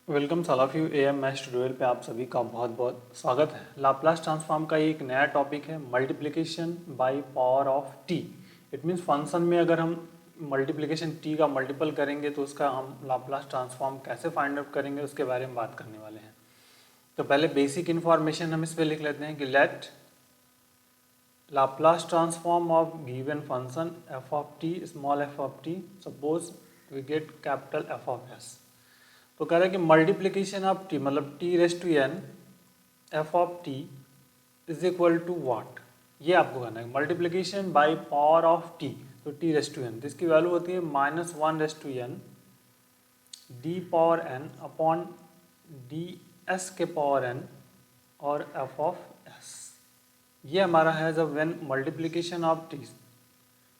Welcome all of you am maths tutorial पे आप सभी का बहुत बहुत स्वागत है। लाप्लास ट्रांसफॉर्म का एक नया टॉपिक है multiplication bye power of T. It means function में अगर हम मल्टीप्लिकेशन टी का मल्टीपल करेंगे तो उसका हम लाप्लास ट्रांसफॉर्म कैसे फाइंड आउट करेंगे उसके बारे में बात करने वाले हैं। तो पहले बेसिक इन्फॉर्मेशन हम इस पर लिख लेते हैं कि let Laplace transform of given function f of t small f of t, suppose we get capital F of s. तो कह रहा है कि मल्टीप्लीकेशन ऑफ टी मतलब t raise to n f of t is equal to what, ये आपको करना है। Multiplication by power of t, तो टी रेस टू एन, तो इसकी वैल्यू होती है -1 raise to n d power n upon d s के पावर एन और एफ ऑफ एस। ये हमारा है जब व्हेन मल्टीप्लीकेशन ऑफ टी।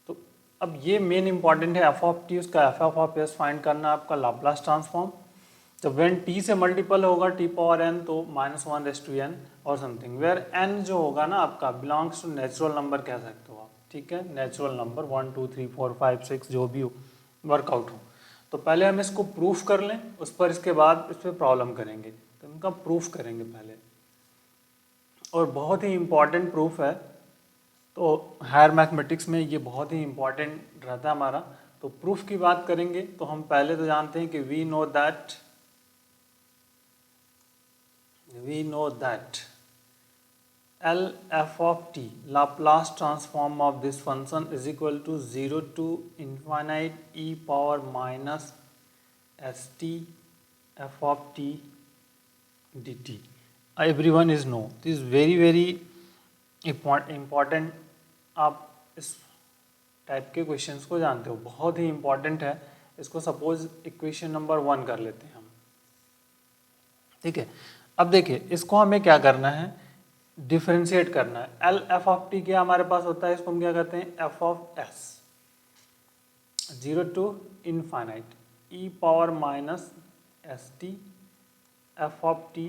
तो अब ये मेन इंपॉर्टेंट है एफ ऑफ टी, उसका एफ ऑफ एस फाइंड करना आपका लाप्लास ट्रांसफॉर्म। जब वेन टी से मल्टीपल होगा टी पावर एन तो -1 रेस टू एन और समथिंग, वेयर एन जो होगा ना आपका बिलोंग्स टू नेचुरल नंबर कह सकते हो आप, ठीक है। नेचुरल नंबर 1 2 3 4 5 6 जो भी हो, वर्कआउट हो। तो पहले हम इसको प्रूफ कर लें, उस पर इसके बाद इस पर प्रॉब्लम करेंगे। तो इनका प्रूफ करेंगे पहले, और बहुत ही इंपॉर्टेंट प्रूफ है। तो हायर मैथमेटिक्स में ये बहुत ही इंपॉर्टेंट रहता है हमारा। तो प्रूफ की बात करेंगे तो हम पहले तो जानते हैं कि we know that L f of t Laplace transform of this function is equal to 0 to infinite e power minus st f of t dt. Everyone is know this is very important। आप इस type के questions को जानते हो, बहुत ही important है। इसको सपोज इक्वेशन नंबर 1 कर लेते हैं हम, ठीक है। अब देखिए इसको हमें क्या करना है, डिफरेंशिएट करना है। एल एफ ऑफ टी क्या हमारे पास होता है, इसको हम क्या कहते हैं, f of s 0 to infinite e power minus s t f of t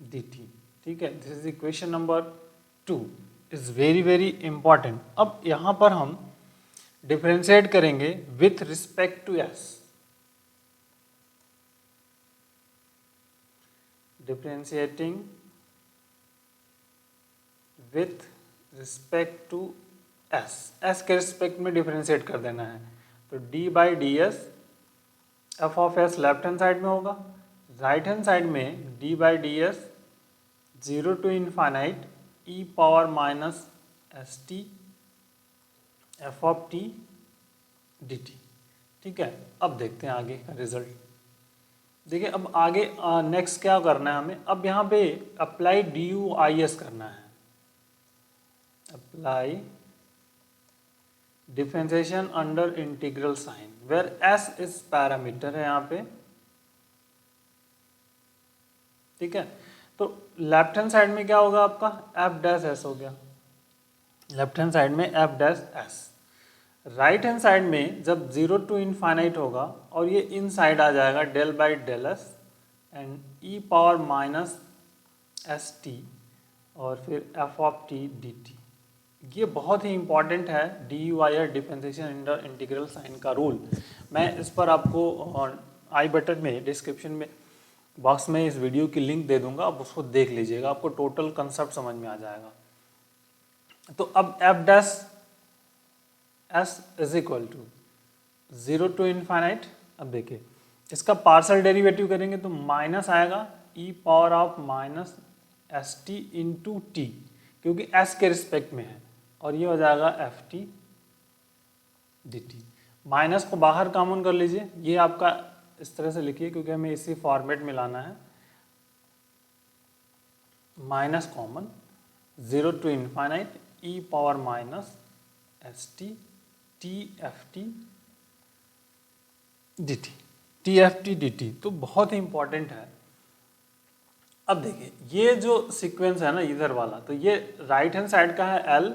d t, ठीक है। This is equation number 2, is very important. अब यहां पर हम डिफरेंशिएट करेंगे with respect to s, differentiating with respect to s, s के respect में differentiate कर देना है। तो d by d s, f of s left hand side में होगा, राइट हैंड साइड में D by d s 0 to infinite e power minus s t f of t d t, ठीक है। अब देखते हैं आगे का रिजल्ट। देखिए अब आगे नेक्स्ट क्या करना है हमें, अब यहाँ पे apply D U I S करना है। Apply differentiation under integral sign, where s is parameter है यहाँ पे, ठीक है। तो लेफ्ट हैंड साइड में क्या होगा आपका, एफ डैश एस हो गया, लेफ्ट हैंड साइड में F dash S. Right hand side में जब 0 टू इनफाइनाइट होगा और ये इन साइड आ जाएगा del by del s and e power minus s t और फिर f of t d t. ये बहुत ही इंपॉर्टेंट है, D U I R differentiation under integral sign का रूल। मैं इस पर आपको आई बटन में डिस्क्रिप्शन में बॉक्स में इस वीडियो की लिंक दे दूंगा, आप उसको देख लीजिएगा, आपको टोटल कंसेप्ट समझ में आ जाएगा। तो अब f dash s is equal to 0 to infinite. अब देखिए इसका पार्शियल डेरिवेटिव करेंगे तो माइनस आएगा e power of minus s t into t, क्योंकि एस के रिस्पेक्ट में है, और ये हो जाएगा f t d t. Minus को बाहर कॉमन कर लीजिए, ये आपका इस तरह से लिखिए क्योंकि हमें इसी फॉर्मेट में लाना है। Minus common 0 to infinite e power minus s t t f t d t, t f t d t. तो बहुत ही इंपॉर्टेंट है। अब देखिए ये जो सीक्वेंस है ना इधर वाला, तो ये राइट हैंड साइड का है L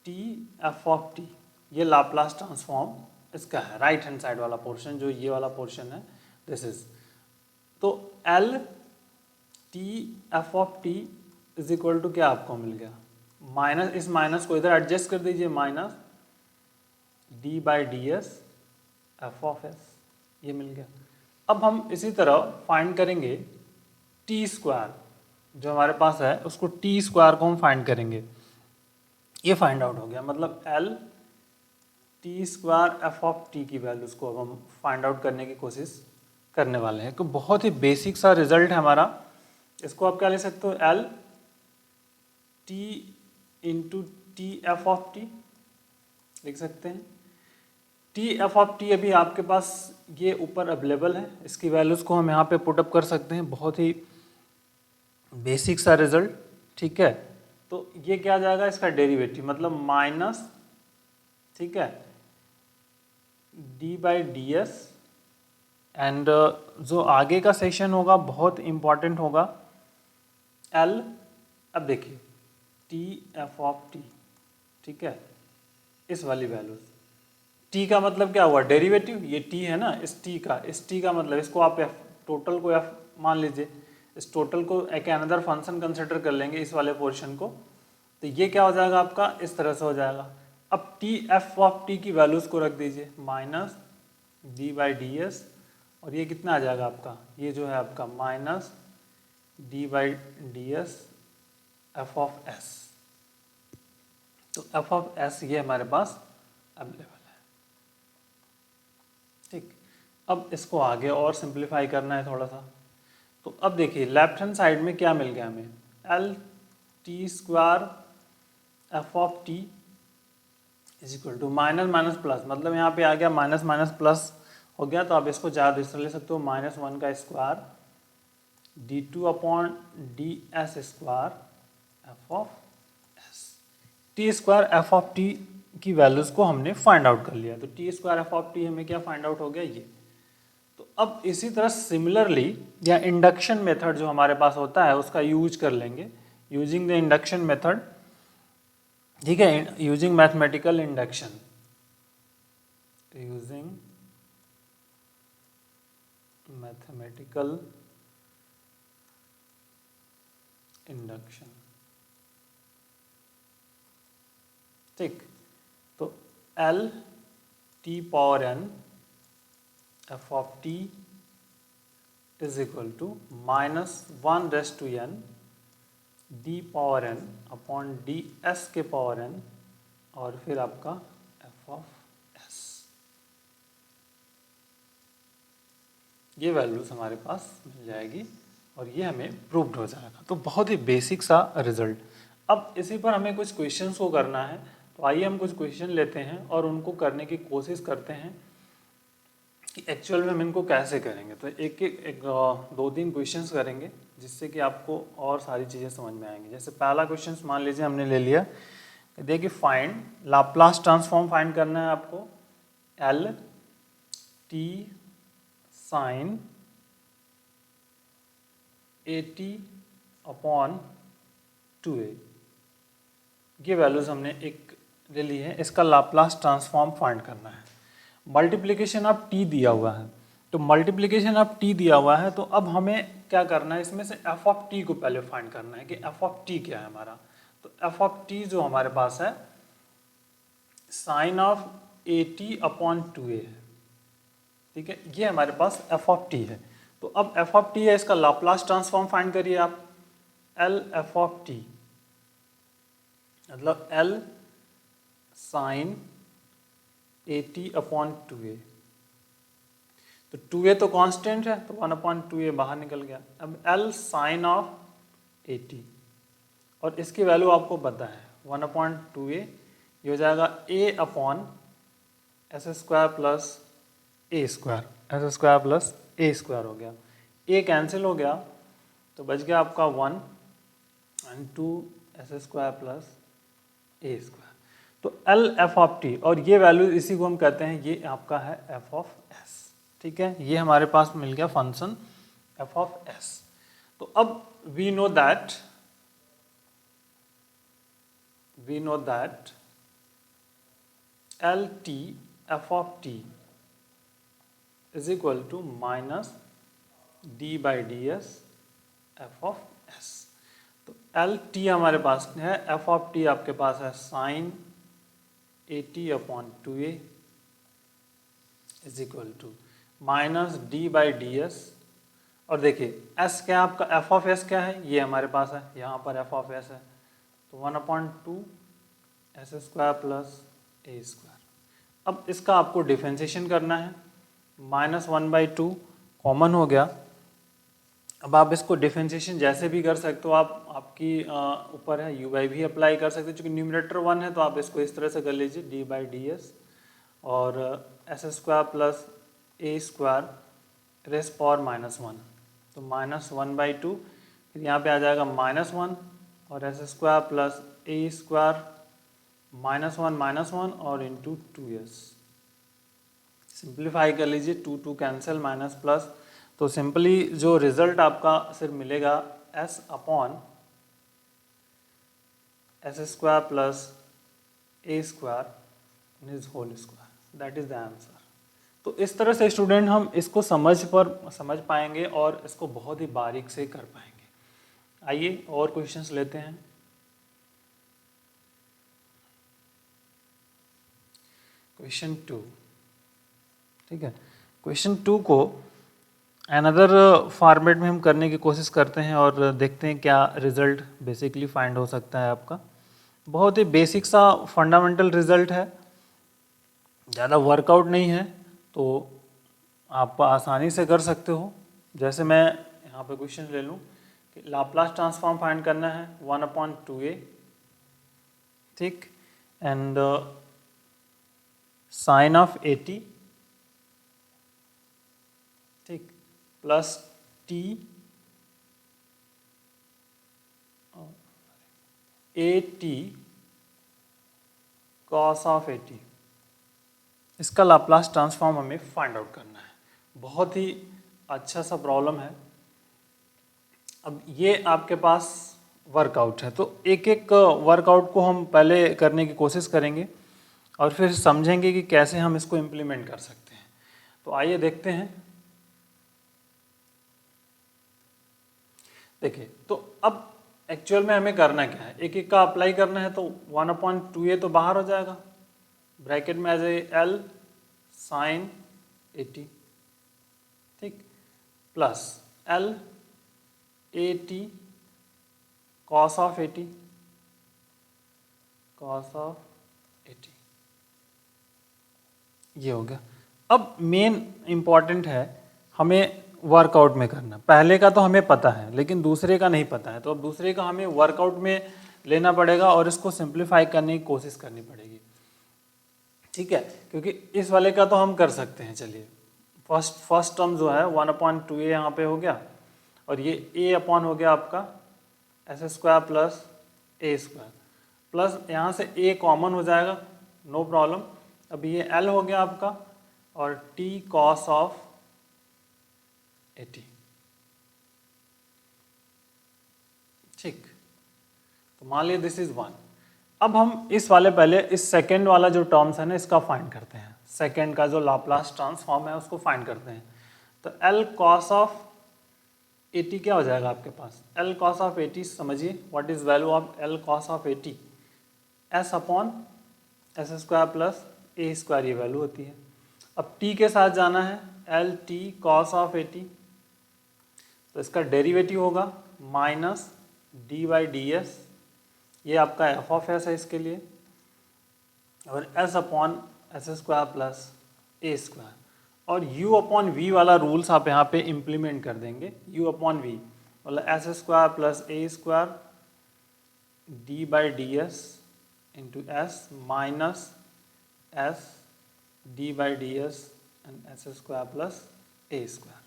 T f of t, ये लाप्लास ट्रांसफॉर्म इसका है, राइट हैंड साइड वाला पोर्शन जो ये वाला पोर्शन है, दिस इज। तो L T f of t is equal to क्या आपको मिल गया, माइनस, इस माइनस को इधर एडजस्ट कर दीजिए, minus d by d s f of s, ये मिल गया। अब हम इसी तरह फाइंड करेंगे टी स्क्वायर, जो हमारे पास है उसको टी स्क्वायर को हम फाइंड करेंगे। ये फाइंड आउट हो गया, मतलब L T square f of T की वैल्यूज को अब हम फाइंड आउट करने की कोशिश करने वाले हैं। तो बहुत ही बेसिक सा रिजल्ट है हमारा। इसको आप क्या ले सकते हो, L T into T f of T लिख सकते हैं। टी एफ ऑफ टी अभी आपके पास ये ऊपर अवेलेबल है, इसकी वैल्यूज को हम यहाँ पे पुटअप कर सकते हैं। बहुत ही बेसिक सा रिजल्ट, ठीक है। तो ये क्या आ जाएगा, इसका डेरिवेटिव मतलब माइनस, ठीक है, D by d s. And जो आगे का सेशन होगा बहुत इंपॉर्टेंट होगा, एल, अब देखिए टी एफ ऑफ टी, ठीक है, इस वाली वैल्यूज। टी का मतलब क्या हुआ, डेरिवेटिव, ये टी है ना, इस टी का मतलब इसको आप एफ, टोटल को एफ मान लीजिए, इस टोटल को एक अनदर फंक्शन कंसिडर कर लेंगे, इस वाले पोर्शन को। तो ये क्या हो जाएगा आपका, इस तरह से हो जाएगा। अब टी एफ ऑफ टी की वैल्यूज को रख दीजिए, minus d by d s, और ये कितना आ जाएगा आपका, ये जो है आपका minus d by d s f of s. तो एफ ऑफ एस ये हमारे पास अवेलेबल है, ठीक। अब इसको आगे और सिंप्लीफाई करना है थोड़ा सा। तो अब देखिए लेफ्ट हैंड साइड में क्या मिल गया हमें, L T square f of t is equal to minus minus plus, मतलब यहाँ पे आ गया माइनस माइनस प्लस हो गया। तो आप इसको ज़्यादा दूसरा ले सकते हो, माइनस वन का square D two upon d s square f of S. T square f of T की वैल्यूज़ को हमने फाइंड आउट कर लिया। तो T square f of T हमें क्या फाइंड आउट हो गया, ये। तो अब इसी तरह सिमिलरली या इंडक्शन मेथड जो हमारे पास होता है उसका यूज कर लेंगे, यूजिंग द इंडक्शन मेथड, ठीक है, using mathematical induction, using mathematical induction, ठीक। तो L T power n f of t is equal to minus one raise to n d power n upon d s के power n, और फिर आपका f of s. ये values हमारे पास मिल जाएगी और ये हमें प्रूव्ड हो जाएगा। तो बहुत ही बेसिक सा रिजल्ट। अब इसी पर हमें कुछ क्वेश्चंस को करना है, तो आइए हम कुछ क्वेश्चन लेते हैं और उनको करने की कोशिश करते हैं कि एक्चुअल में हम इनको कैसे करेंगे। तो एक दो तीन क्वेश्चंस करेंगे जिससे कि आपको और सारी चीज़ें समझ में आएंगी। जैसे पहला क्वेश्चन मान लीजिए हमने ले लिया, देखिए फाइंड लाप्लास ट्रांसफॉर्म फाइंड करना है आपको, L T sine a t upon 2a, ये वैल्यूज हमने एक ले ली है, इसका लाप्लास ट्रांसफॉर्म फाइंड करना है। मल्टीप्लिकेशन ऑफ टी दिया हुआ है, तो मल्टीप्लिकेशन ऑफ टी दिया हुआ है, तो अब हमें क्या करना है, इसमें से एफ ऑफ टी को पहले फाइंड करना है कि एफ ऑफ टी क्या है हमारा। तो एफ ऑफ टी जो हमारे पास है sine of a t upon 2a है, ठीक है, ये हमारे पास एफ ऑफ टी है। तो अब एफ ऑफ टी है, इसका लाप्लास ट्रांसफॉर्म फाइंड करिए आप, एल एफ ऑफ टी मतलब L sine a t upon 2a। तो 2a तो कांस्टेंट है, तो 1/2a बाहर निकल गया। अब L sine of a T, और इसकी वैल्यू आपको पता है 1/2a, ये हो जाएगा a upon s square plus a square, S square plus a square हो गया, a कैंसिल हो गया तो बच गया आपका 1 and 2 S square plus a square. तो एल एफ ऑफ टी, और ये वैल्यू इसी को हम कहते हैं, ये आपका है एफ ऑफ एस, ठीक है, ये हमारे पास मिल गया फंक्शन एफ ऑफ एस। तो अब we know that L T f of t is equal to minus d by d s f of s. तो एल टी हमारे पास है, एफ ऑफ टी आपके पास है sine a t upon 2a is equal to minus d by d s, और देखिए S क्या है आपका, एफ ऑफ एस क्या है, ये हमारे पास है, यहाँ पर एफ ऑफ एस है, तो 1/2 S square plus a square. अब इसका आपको डिफरेंशिएशन करना है, -1/2 कॉमन हो गया। अब आप इसको डिफरेंशिएशन जैसे भी कर सकते हो, आप आपकी ऊपर है, यू बाई भी अप्लाई कर सकते हो, चूँकि न्यूमरेटर 1 है तो आप इसको इस तरह से कर लीजिए, डी बाई डी एस और s square plus a square raise power -1, तो -1/2, फिर यहाँ पे आ जाएगा -1 और s square plus a square -1 और इंटू 2s। सिंप्लीफाई कर लीजिए, 2 कैंसिल, माइनस प्लस, तो सिंपली जो रिजल्ट आपका सिर्फ मिलेगा s upon s square plus a square is whole square, that is the answer. तो इस तरह से स्टूडेंट हम इसको समझ पाएंगे और इसको बहुत ही बारीक से कर पाएंगे। आइए और क्वेश्चंस लेते हैं। क्वेश्चन 2, ठीक है। क्वेश्चन 2 को अनदर फॉर्मेट में हम करने की कोशिश करते हैं और देखते हैं क्या रिजल्ट बेसिकली फाइंड हो सकता है आपका। बहुत ही बेसिक सा फंडामेंटल रिजल्ट है, ज़्यादा वर्कआउट नहीं है, तो आप आसानी से कर सकते हो। जैसे मैं यहाँ पे क्वेश्चन ले लूँ कि लाप्लास ट्रांसफॉर्म फाइंड करना है 1/2a, ठीक, एंड साइन ऑफ 80, ठीक, plus T A T cos of 80, इसका लाप्लास ट्रांसफॉर्म हमें फाइंड आउट करना है। बहुत ही अच्छा सा प्रॉब्लम है। अब ये आपके पास वर्कआउट है, तो एक एक वर्कआउट को हम पहले करने की कोशिश करेंगे और फिर समझेंगे कि कैसे हम इसको इम्प्लीमेंट कर सकते हैं। तो आइए देखते हैं। देखिए, तो अब एक्चुअल में हमें करना क्या है, एक एक का अप्लाई करना है, तो 1/2a तो बाहर हो जाएगा, ब्रैकेट में आ जाए एल साइन 80, ठीक, plus L A T cos of 80, cos of 80, ये हो गया। अब मेन इंपॉर्टेंट है हमें वर्कआउट में करना। पहले का तो हमें पता है लेकिन दूसरे का नहीं पता है, तो अब दूसरे का हमें वर्कआउट में लेना पड़ेगा और इसको सिंप्लीफाई करने की कोशिश करनी पड़ेगी, ठीक है, क्योंकि इस वाले का तो हम कर सकते हैं। चलिए, फर्स्ट टर्म जो है 1/2a यहाँ पे हो गया, और ये a अपॉन हो गया आपका S square plus a square, plus यहाँ से a कॉमन हो जाएगा, नो प्रॉब्लम। अब ये l हो गया आपका और t कॉस ऑफ 80, ठीक। तो मान लिया दिस इज 1। अब हम इस वाले पहले इस सेकेंड वाला जो टर्म्स है ना, इसका फाइंड करते हैं। सेकेंड का जो लाप्लास ट्रांसफॉर्म है उसको फाइंड करते हैं। तो l cos ऑफ 80 क्या हो जाएगा आपके पास, l cos ऑफ 80 समझिए, what is value of l cos of 80, s upon s square plus a square, ये वैल्यू होती है। अब t के साथ जाना है, l t cos ऑफ 80, तो इसका डेरिवेटिव होगा minus d by d s, ये आपका एफ ऑफ एस है इसके लिए, और s upon s square plus a square, और u अपॉन वी वाला रूल्स आप यहाँ पे इम्प्लीमेंट कर देंगे। u अपॉन वी मतलब s square plus a square d by d s into s minus s d by d s and s square plus a square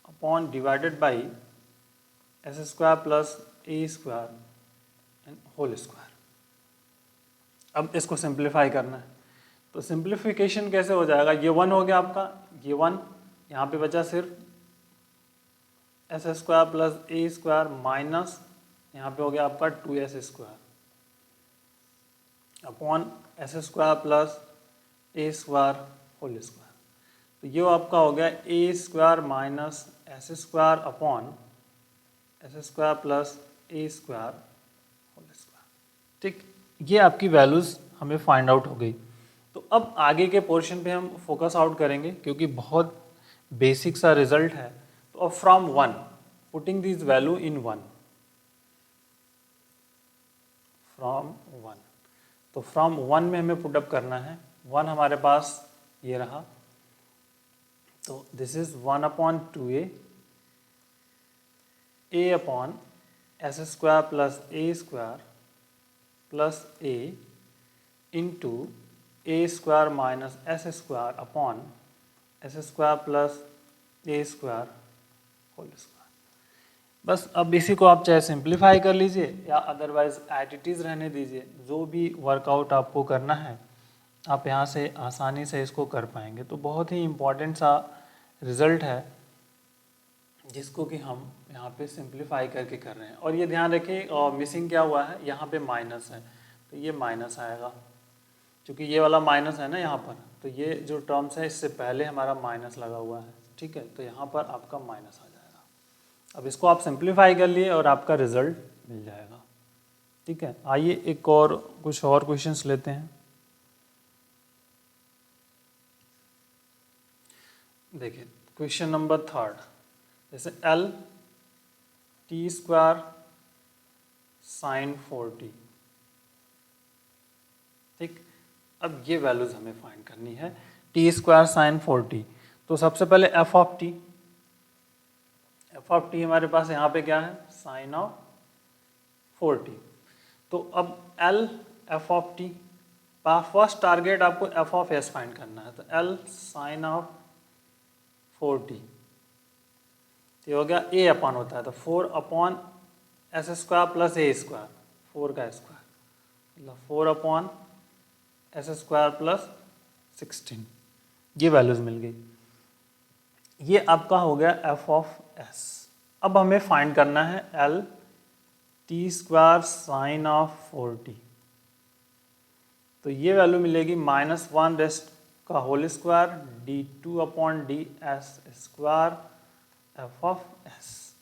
upon divided by s square plus a square and whole square. अब इसको simplify करना है, तो simplification कैसे हो जाएगा, ये 1 हो गया आपका, ये 1 यहाँ पे बचा सिर्फ s square plus a square minus यहाँ पे हो गया आपका 2s square upon s square plus a square whole square. तो ये आपका हो गया a square minus s square upon s square plus a square whole square, ठीक। ये आपकी वैल्यूज़ हमें फाइंड आउट हो गई। तो अब आगे के पोर्शन पे हम फोकस आउट करेंगे, क्योंकि बहुत बेसिक सा रिजल्ट है। तो अब from 1 putting this value in 1, from 1, तो फ्रॉम 1 में हमें पुटअप करना है। 1 हमारे पास ये रहा, तो this is 1/2a upon s square plus a square plus a into a square minus s square upon s square plus a square whole square. बस अब इसी को आप चाहे सिंप्लीफाई कर लीजिए या अदरवाइज एज इट इज़ रहने दीजिए। जो भी वर्कआउट आपको करना है आप यहाँ से आसानी से इसको कर पाएंगे। तो बहुत ही इम्पॉर्टेंट सा रिज़ल्ट है जिसको कि हम यहाँ पे सिंप्लीफाई करके कर रहे हैं। और ये ध्यान रखिए मिसिंग क्या हुआ है, यहाँ पे माइनस है तो ये माइनस आएगा, क्योंकि ये वाला माइनस है ना यहाँ पर, तो ये जो टर्म्स है इससे पहले हमारा माइनस लगा हुआ है, ठीक है, तो यहाँ पर आपका माइनस आ जाएगा। अब इसको आप सिंप्लीफाई कर लिए और आपका रिजल्ट मिल जाएगा, ठीक है। आइए एक और कुछ और क्वेश्चंस लेते हैं। देखिए क्वेश्चन नंबर 3, जैसे L t square sign 4t, ठीक। अब ये वैल्यूज हमें फाइंड करनी है, t स्क्वायर साइन 4t। तो सबसे पहले f ऑफ t हमारे पास यहाँ पे क्या है, साइन ऑफ 4t। तो अब L f of t, first target आपको f ऑफ s फाइंड करना है, तो L साइन ऑफ 4t ये हो गया a अपॉन होता है तो 4 upon s square plus a square, 4 का स्क्वायर मतलब 4 अपॉन एस स्क्वायर प्लस 16, ये वैल्यूज मिल गई। ये आपका हो गया f ऑफ s। अब हमें फाइंड करना है L t square sine of 4t, तो ये वैल्यू मिलेगी -1 रेस्ट का whole square d2 upon d s square f of s।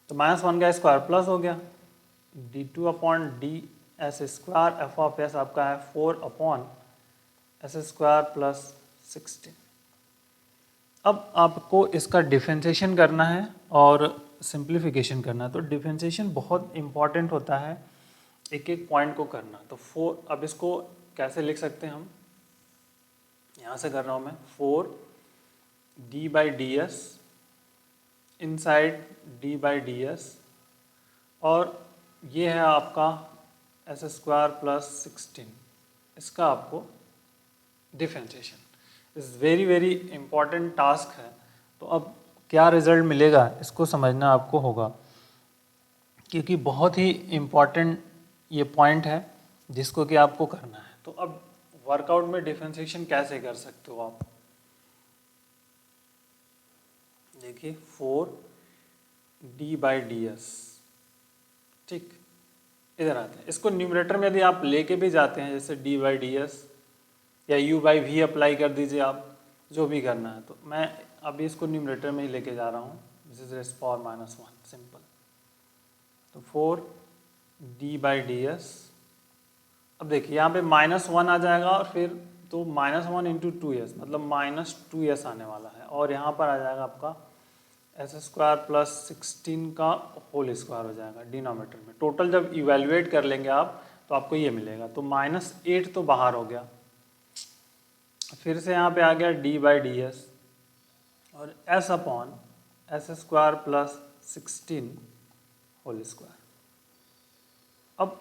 तो -1 का स्क्वायर प्लस हो गया, d2 upon d s square f of s आपका है 4 अपॉन एस स्क्वायर प्लस 16। अब आपको इसका डिफरेंशिएशन करना है और सिंप्लीफिकेशन करना है। तो डिफरेंशिएशन बहुत इंपॉर्टेंट होता है, एक एक पॉइंट को करना। तो 4, अब इसको कैसे लिख सकते हैं हम, यहाँ से कर रहा हूँ मैं, 4 d/ds इनसाइड d/ds, और ये है आपका एस स्क्वायर प्लस 16, इसका आपको differentiation is very very important task है। तो अब क्या रिजल्ट मिलेगा इसको समझना आपको होगा, क्योंकि बहुत ही इम्पॉर्टेंट ये पॉइंट है जिसको कि आपको करना है। तो अब वर्कआउट में डिफरेंशिएशन कैसे कर सकते हो आप, देखिए 4d/ds, ठीक, इधर आते हैं। इसको न्यूमरेटर में यदि आप लेके भी जाते हैं, जैसे d/ds या u/v अप्लाई कर दीजिए आप, जो भी करना है। तो मैं अभी इसको न्यूमरेटर में ही लेके जा रहा हूँ, this is rest power -1, simple. तो 4d/ds, अब देखिए यहाँ पे -1 आ जाएगा और फिर तो -1 इंटू 2s मतलब -2s आने वाला है, और यहाँ पर आ जाएगा आपका एस स्क्वायर प्लस 16 का होल स्क्वायर हो जाएगा डिनोमिनेटर में। टोटल जब इवेल्युएट कर लेंगे आप तो आपको ये मिलेगा। तो -8 तो बाहर हो गया, फिर से यहाँ पे आ गया d/ds और s upon s square plus 16 whole square. अब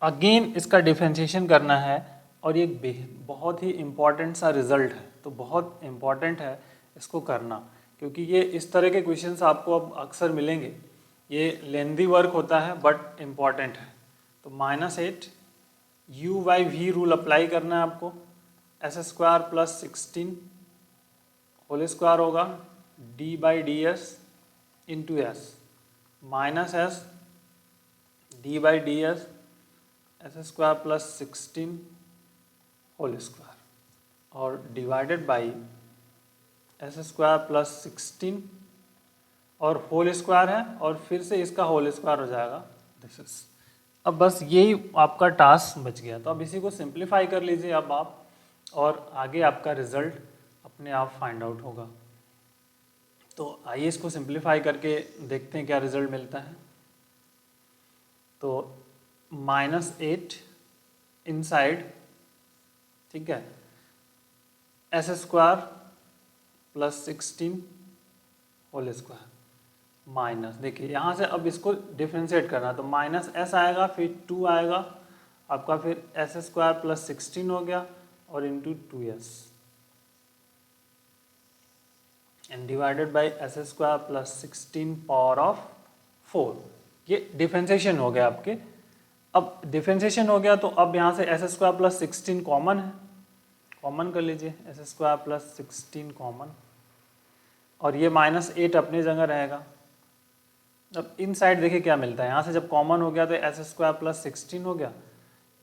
अगेन इसका डिफरेंशिएशन करना है, और ये बहुत ही इम्पॉर्टेंट सा रिजल्ट है। तो बहुत इम्पॉर्टेंट है इसको करना, क्योंकि ये इस तरह के क्वेश्चंस आपको अब अक्सर मिलेंगे। ये लेंदी वर्क होता है बट इम्पॉर्टेंट है। तो -8 u/v रूल अप्लाई करना है आपको, s square plus 16 whole square होगा d/ds into s, -s d/ds s square plus 16 whole square, और divided by s square plus 16 और होल स्क्वायर है, और फिर से इसका होल स्क्वायर हो जाएगा दिस इज। अब बस यही आपका टास्क बच गया। तो अब इसी को सिंप्लीफाई कर लीजिए अब आप, और आगे आपका रिजल्ट अपने आप फाइंड आउट होगा। तो आइए इसको सिंप्लीफाई करके देखते हैं क्या रिजल्ट मिलता है। तो -8 इनसाइड, ठीक है, s² + 16 होल स्क्वायर माइनस, देखिए यहाँ से अब इसको डिफ्रेंशिएट करना है तो -s आएगा, फिर 2 आएगा आपका, फिर s² + 16 हो गया और into 2s and divided by s² + 16 power of 4। ये डिफ्रेंशिएशन हो गया आपके। अब डिफ्रेंशिएशन हो गया तो अब यहाँ से s² + 16 कॉमन है, कॉमन कर लीजिए, s² + 16 कॉमन, और ये -8 अपनी जगह रहेगा। अब इन साइड देखिए क्या मिलता है, यहाँ से जब कॉमन हो गया तो s² + 16 हो गया,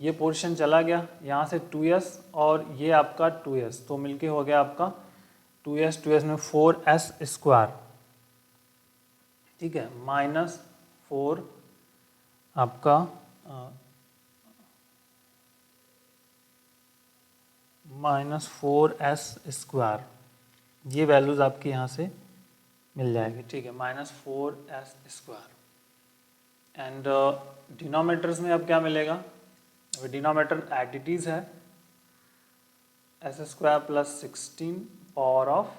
ये पोर्शन चला गया, यहाँ से 2s और ये आपका 2s, तो मिलके हो गया आपका 2s में 4s², ठीक है, -4 आपका -4s², ये वैल्यूज आपकी यहाँ से मिल जाएगी, ठीक है, -4s²। एंड डिनोमिनेटर्स में अब क्या मिलेगा, अभी डिनोमिनेटर एडिटीज है, s² + 16 पावर ऑफ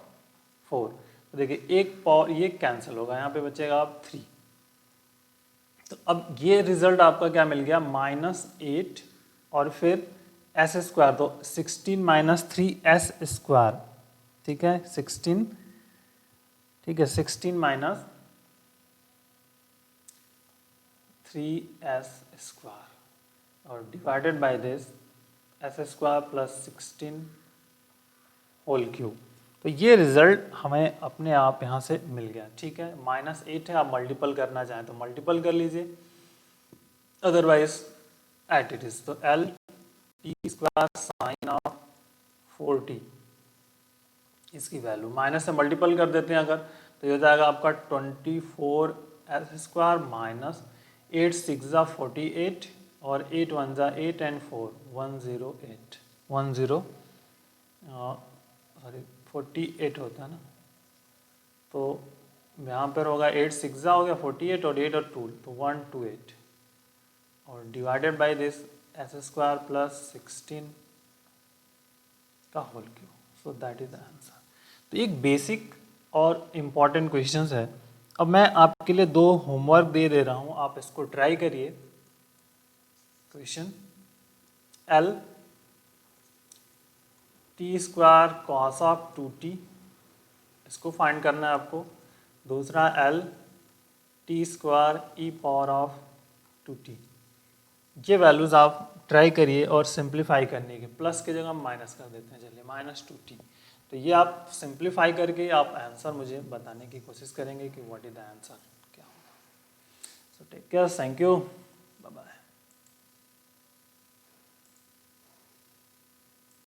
4, तो देखिए एक पावर ये कैंसिल होगा, यहाँ पे बचेगा आप 3। तो अब ये रिजल्ट आपका क्या मिल गया, -8 और फिर s², तो 16 - 3s², ठीक है, 16, ठीक है, 16 - 3s² और divided by this s² + 16 whole cube. तो ये रिजल्ट हमें अपने आप यहाँ से मिल गया, ठीक है। -8 है, आप मल्टीपल करना चाहें तो मल्टीपल कर लीजिए, अदरवाइज एट इट इज। तो LT² sin ऑफ 4t, इसकी वैल्यू माइनस से मल्टीपल कर देते हैं अगर, तो ये हो जाएगा आपका 24s² माइनस 8 × 6 = 48 और 8 × 1 = 8 एंड 4 108 48 होता है ना, तो यहाँ पर होगा 8 × 6 = हो गया 48 और 8 और 2 तो 128 और डिवाइडेड बाय दिस s² + 16 का whole cube. So that is the answer. तो एक बेसिक और इम्पॉर्टेंट क्वेश्चंस है। अब मैं आपके लिए 2 होमवर्क दे रहा हूँ, आप इसको ट्राई करिए। Question L t² cos of 2t, इसको फाइंड करना है आपको। दूसरा L t² e power of 2t। ये वैल्यूज आप ट्राई करिए और सिंप्लीफाई करने के, प्लस की जगह हम माइनस कर देते हैं, चलिए -2t। तो ये आप सिंप्लीफाई करके आप आंसर मुझे बताने की कोशिश करेंगे कि व्हाट इज द आंसर क्या होगा। So take care, thank you.